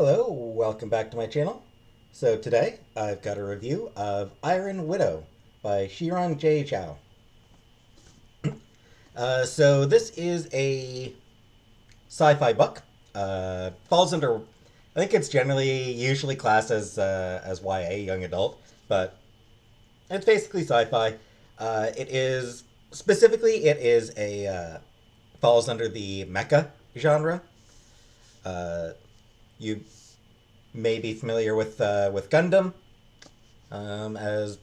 Hello, welcome back to my channel. So today I've got a review of Iron Widow by Xiran Zhao. So this is a sci-fi book. Falls under, I think it's generally usually classed as YA, young adult, but it's basically sci-fi. It is specifically it is a falls under the mecha genre. You may be familiar with Gundam as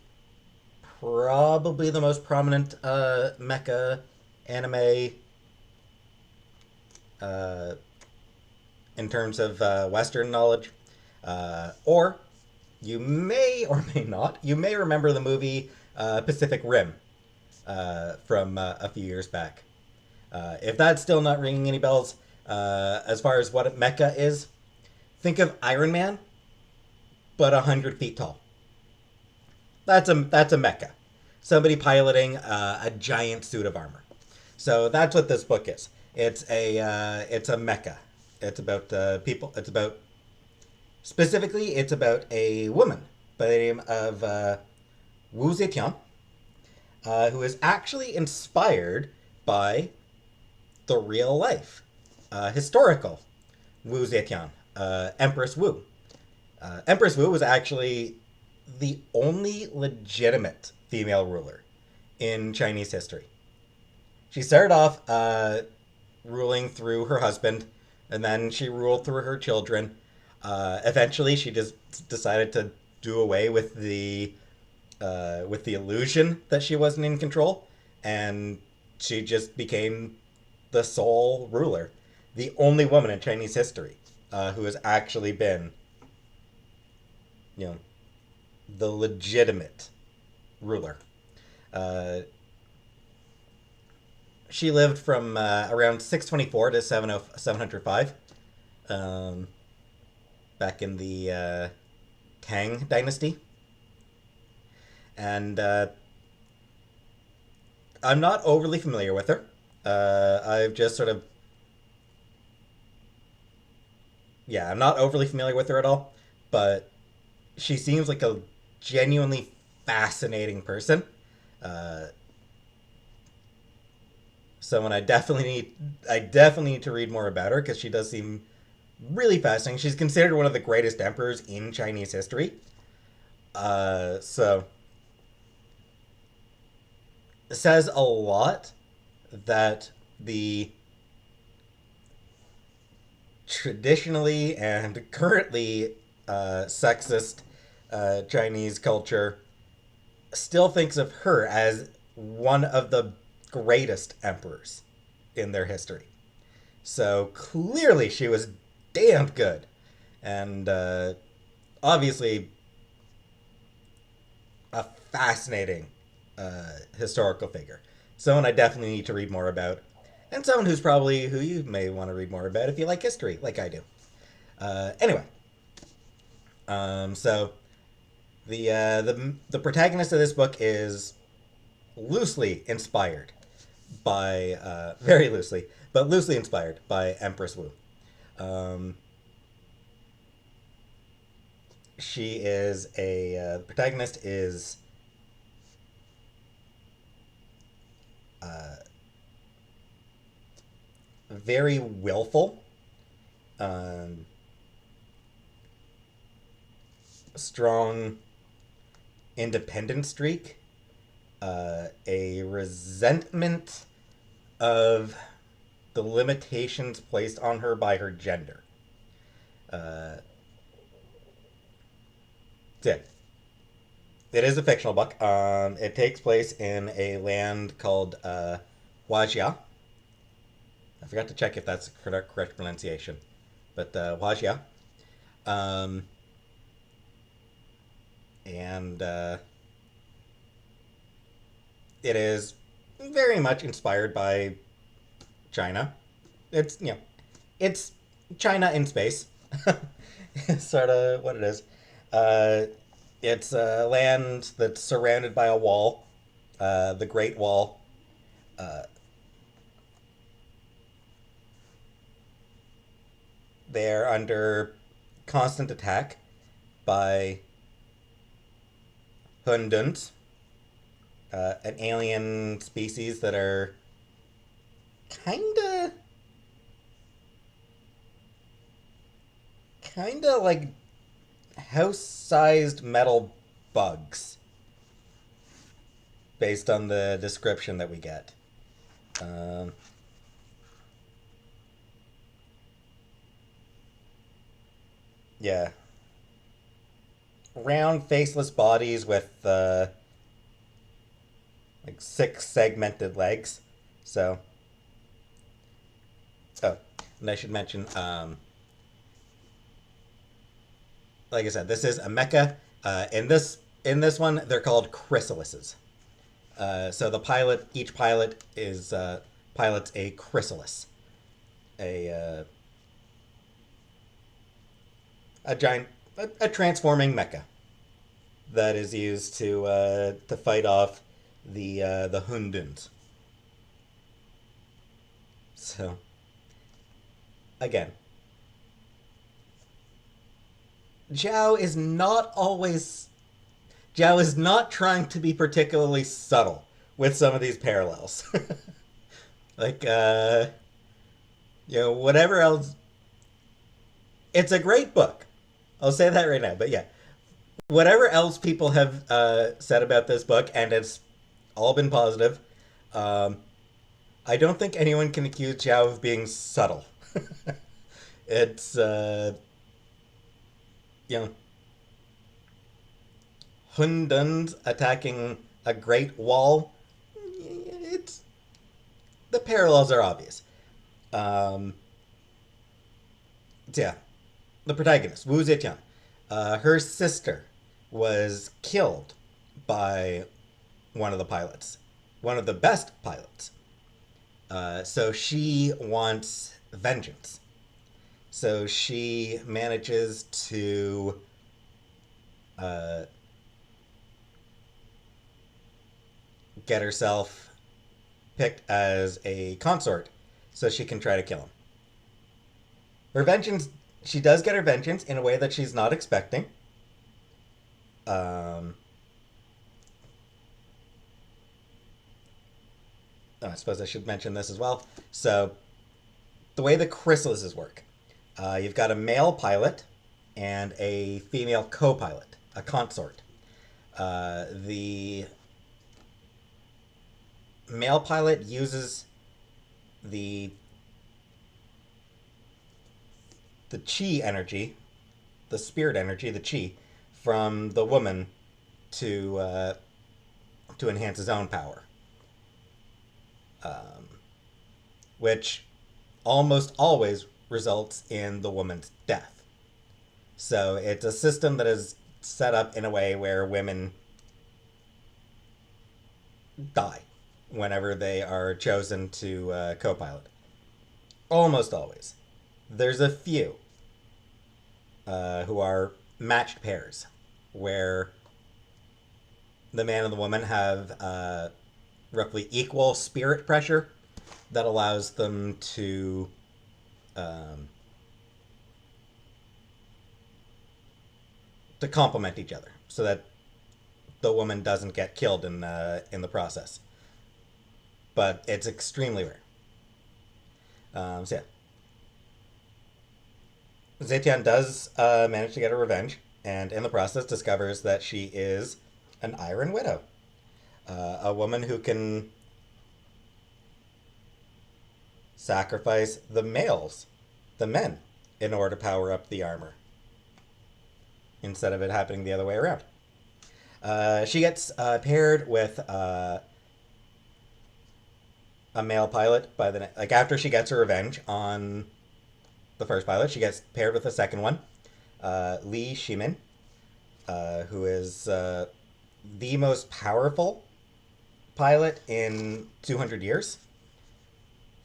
probably the most prominent mecha anime uh, in terms of Western knowledge. Or you may or may not, you may remember the movie Pacific Rim from a few years back. If that's still not ringing any bells, as far as what mecha is, think of Iron Man, but 100 feet tall. That's a mecha. Somebody piloting a giant suit of armor. So that's what this book is. It's a mecha. It's about people. It's about specifically. It's about a woman by the name of Wu Zetian, who is actually inspired by the real life, historical Wu Zetian, Empress Wu. Empress Wu was actually the only legitimate female ruler in Chinese history. She started off ruling through her husband, and then she ruled through her children. Eventually, she just decided to do away with the illusion that she wasn't in control, and she just became the sole ruler, the only woman in Chinese history who has actually been, you know, the legitimate ruler. Uh, she lived from around 624 to 705, back in the Tang Dynasty. And I'm not overly familiar with her. I've just sort of, yeah, I'm not overly familiar with her at all, but she seems like a genuinely fascinating person. Uh, Someone I definitely need to read more about her because she does seem really fascinating. She's considered one of the greatest emperors in Chinese history. So it says a lot that the traditionally and currently sexist Chinese culture still thinks of her as one of the greatest emperors in their history. So clearly she was damned good. And obviously a fascinating historical figure. Someone I definitely need to read more about. And someone who you may want to read more about if you like history, like I do. Anyway, so the protagonist of this book is loosely inspired by very loosely, but loosely inspired by Empress Wu. Um, she is the protagonist is uh, very willful, um, strong independent streak, a resentment of the limitations placed on her by her gender. Uh, it. It is a fictional book. It takes place in a land called Huajia. I forgot to check if that's the correct pronunciation, but Huajia. Um, and it is very much inspired by China. It's it's China in space. It's sort of what it is. Uh, it's a land that's surrounded by a wall, the Great Wall. Uh, they're under constant attack by Hunduns, an alien species that are kinda, kinda like house-sized metal bugs, based on the description that we get. Um, yeah, round, faceless bodies with like six segmented legs. So, oh, and I should mention, like I said, this is a mecha. In this one, they're called chrysalises. So each pilot is pilots a chrysalis, a uh, a giant, a transforming mecha that is used to fight off the Hunduns. So again, Zhao is not always Zhao is not trying to be particularly subtle with some of these parallels. like whatever else, it's a great book. I'll say that right now. But yeah, whatever else people have said about this book, and it's all been positive. Um, I don't think anyone can accuse Zhao of being subtle. it's you know Hunduns attacking a great wall. It's the parallels are obvious. Um, yeah, the protagonist Wu Zetian, her sister was killed by one of the pilots, one of the best pilots. So she wants vengeance. So she manages to uh, get herself picked as a consort so she can try to kill him. Her vengeance, she does get her vengeance in a way that she's not expecting. Um, I suppose I should mention this as well. So, the way the chrysalises work, you've got a male pilot and a female co pilot, a consort. The male pilot uses the chi energy, the spirit energy, the chi, from the woman to enhance his own power, which almost always results in the woman's death. So it's a system that is set up in a way where women die whenever they are chosen to co-pilot. Almost always. There's a few who are matched pairs, where the man and the woman have roughly equal spirit pressure that allows them um, to complement each other, so that the woman doesn't get killed in the process. But it's extremely rare. So yeah, Zetian does manage to get her revenge, and in the process discovers that she is an Iron Widow, a woman who can sacrifice the men, in order to power up the armor, instead of it happening the other way around. She gets paired with a male pilot like after she gets her revenge on the first pilot, she gets paired with the second one, Li Shimin, who is the most powerful pilot in 200 years.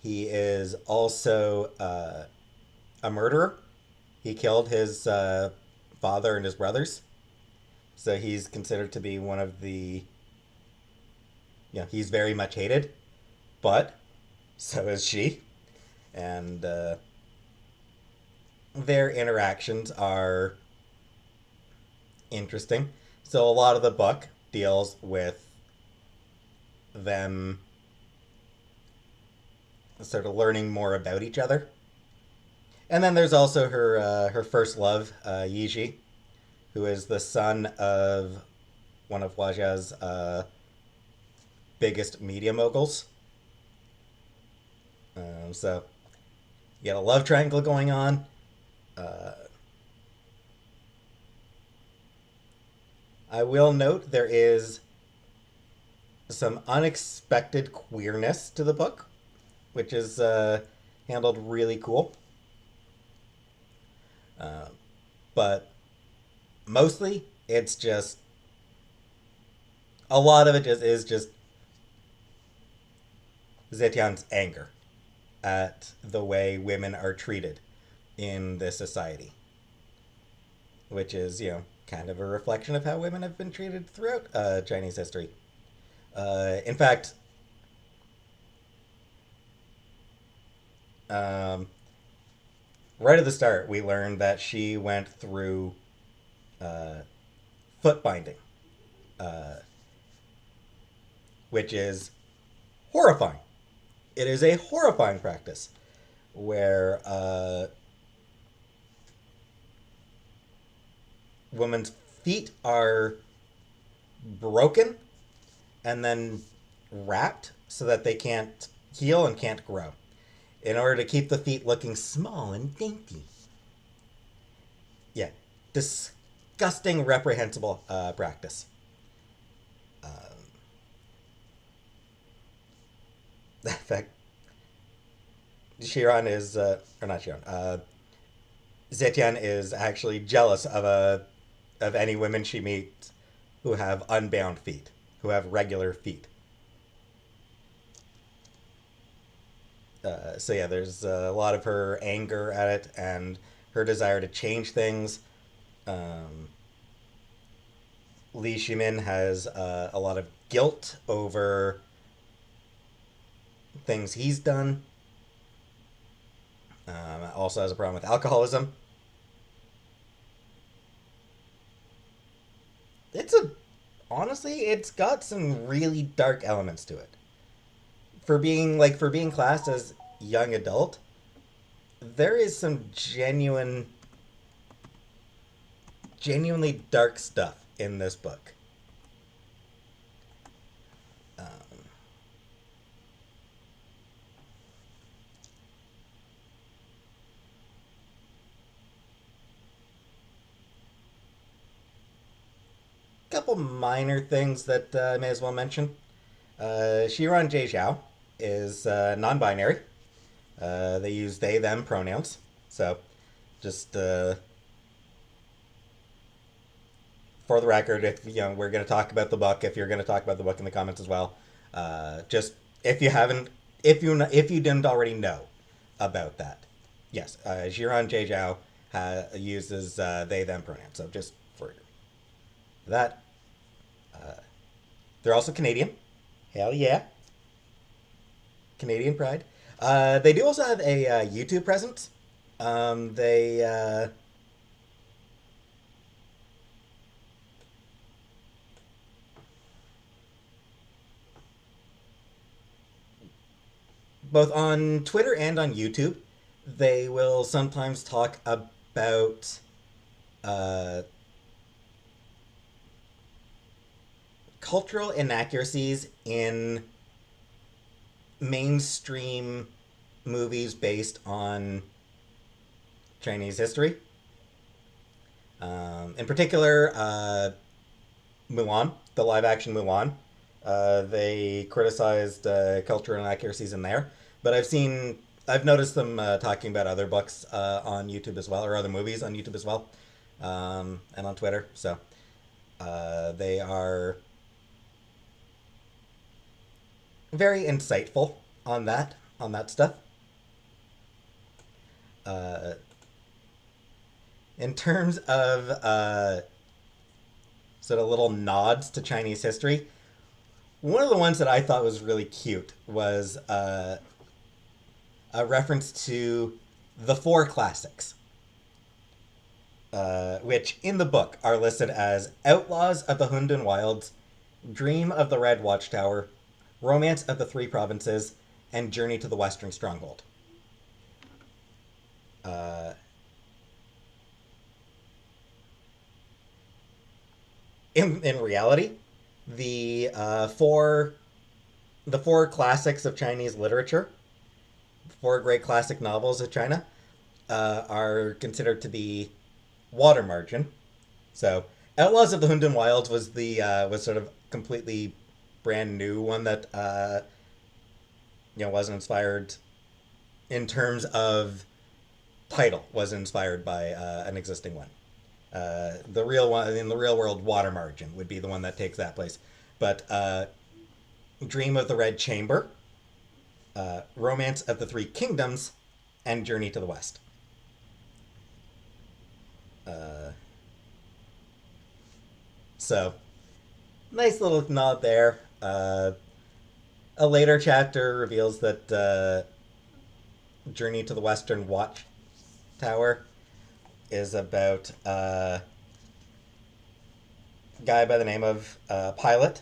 He is also a murderer. He killed his father and his brothers. So he's considered to be one of he's very much hated, but so is she. And their interactions are interesting. So a lot of the book deals with them sort of learning more about each other. And then there's also her first love, Yiji, who is the son of one of Huajia's biggest media moguls. So you got a love triangle going on. Uh, I will note there is some unexpected queerness to the book, which is handled really cool. Uh, but mostly, it's just a lot of it is just Zetian's anger at the way women are treated in this society, which is, kind of a reflection of how women have been treated throughout Chinese history. In fact, um, right at the start, we learned that she went through uh, foot binding, uh, which is horrifying. It is a horrifying practice where women's feet are broken and then wrapped so that they can't heal and can't grow in order to keep the feet looking small and dainty. Yeah, disgusting, reprehensible practice. In fact, Xiran is, or not Xiran, Zetian is actually jealous of any women she meets who have unbound feet, who have regular feet. So yeah, there's a lot of her anger at it and her desire to change things. Um, Li Shimin has a lot of guilt over things he's done. Also has a problem with alcoholism. It's a Honestly, it's got some really dark elements to it. For being classed as young adult, there is some genuinely dark stuff in this book. Um, Couple minor things that I may as well mention. Xiran J. Zhao is non-binary. They use they them pronouns. So, just for the record, if we're going to talk about the book, if you're going to talk about the book in the comments as well, just if you haven't, if you didn't already know about that, yes, Xiran J. Zhao uses they them pronouns. So just for that, they're also Canadian. Hell yeah, Canadian pride. They do also have a YouTube presence. They both on Twitter and on YouTube, they will sometimes talk about uh, cultural inaccuracies in mainstream movies based on Chinese history. In particular, Mulan, the live action Mulan. They criticized cultural inaccuracies in there, but I've noticed them talking about other books on YouTube as well, or other movies on YouTube as well, and on Twitter. So they are very insightful on that stuff. Uh, in terms of sort of little nods to Chinese history, one of the ones that I thought was really cute was a reference to the four classics. which in the book are listed as Outlaws of the Hundan Wilds, Dream of the Red Watchtower, Romance of the Three Provinces, and Journey to the Western Stronghold. Uh, in reality, the four classics of Chinese literature, four great classic novels of China, are considered to be water margin. So, Outlaws of the Hundan Wilds was sort of completely brand new one that wasn't inspired in terms of title, was inspired by an existing one. The real one in the real world, Water Margin would be the one that takes that place. But Dream of the Red Chamber, Romance of the Three Kingdoms, and Journey to the West. Uh, so, nice little nod there. A later chapter reveals that Journey to the Western Watchtower is about a guy by the name of pilot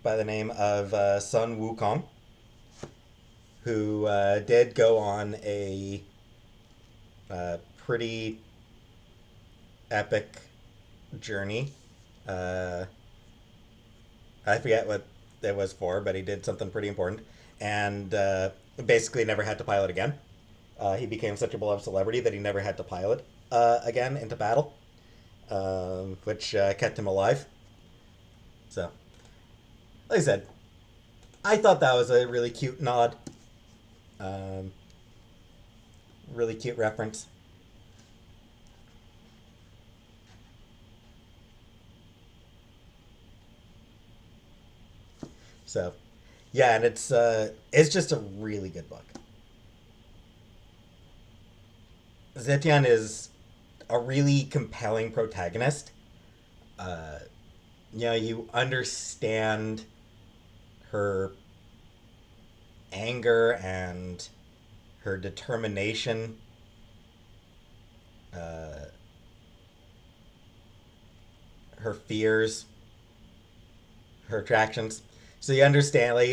by the name of Sun Wukong, who did go on a pretty epic journey. I forget what it was for, but he did something pretty important, and basically never had to pilot again. He became such a beloved celebrity that he never had to pilot again into battle, which kept him alive. So, like I said, I thought that was a really cute nod. Um, really cute reference. So, yeah, and it's just a really good book. Zetian is a really compelling protagonist. Uh, you understand her anger and her determination, uh, her fears, her attractions. So you understand, like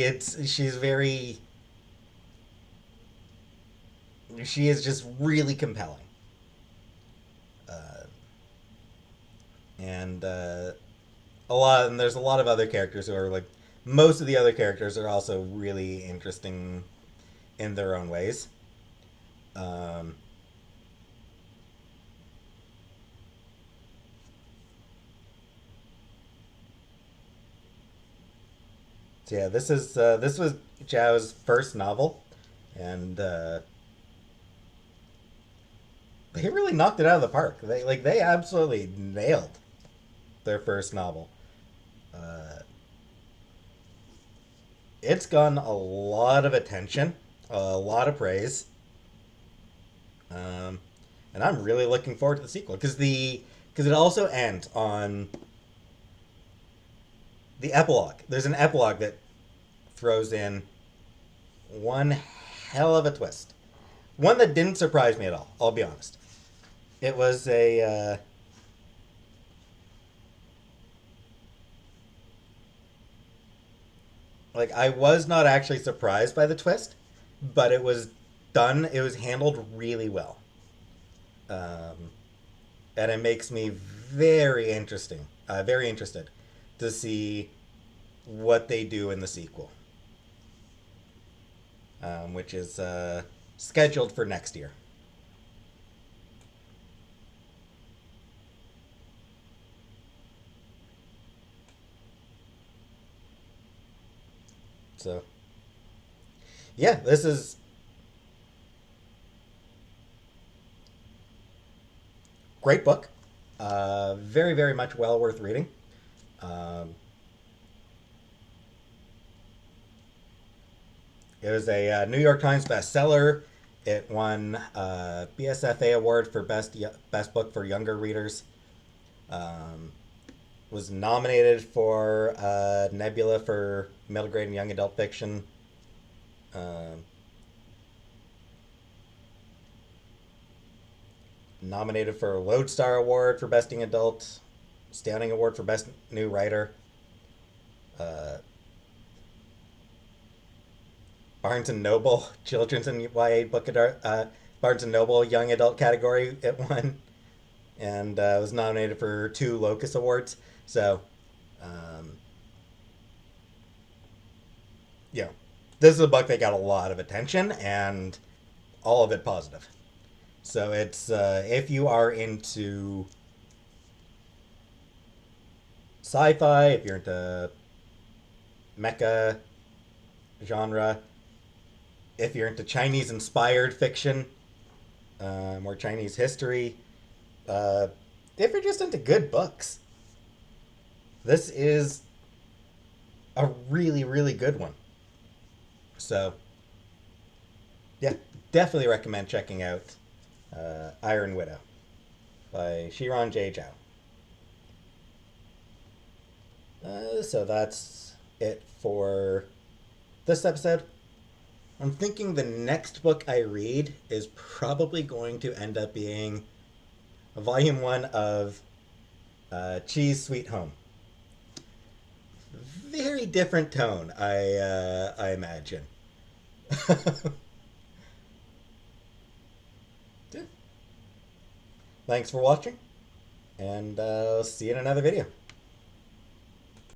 she is just really compelling, uh, and and there's a lot of other characters who are like most of the other characters are also really interesting in their own ways. Um, so yeah, this was Zhao's first novel, and they really knocked it out of the park. They absolutely nailed their first novel. Uh, it's gotten a lot of attention, a lot of praise, um, and I'm really looking forward to the sequel because it also ends on the epilogue. There's an epilogue that throws in one hell of a twist, one that didn't surprise me at all. I'll be honest. It was a like I was not actually surprised by the twist, but it was done. It was handled really well, um, and it makes me very interested to see what they do in the sequel, which is scheduled for next year. So yeah, this is great book. Very much well worth reading. Um, it was a New York Times bestseller. It won BSFA award for best book for younger readers. Um, was nominated for Nebula for middle grade and young adult fiction. Um, nominated for a Lodestar Award for Best Young Adult, Standing Award for Best New Writer, uh, Barnes and Noble Children's and YA Book Adult, Barnes and Noble Young Adult category it won, and was nominated for 2 Locus Awards. So, um, you know, this is a book that got a lot of attention and all of it positive. So it's if you are into sci-fi, if you're into mecha genre, if you're into Chinese inspired fiction, or Chinese history, uh, if you're just into good books, this is a really, really good one. So, yeah, definitely recommend checking out Iron Widow by Xiran Zhao. So that's it for this episode. I'm thinking the next book I read is probably going to end up being a volume 1 of Cheese Sweet Home. Very different tone, I imagine. Thanks for watching, and see you in another video.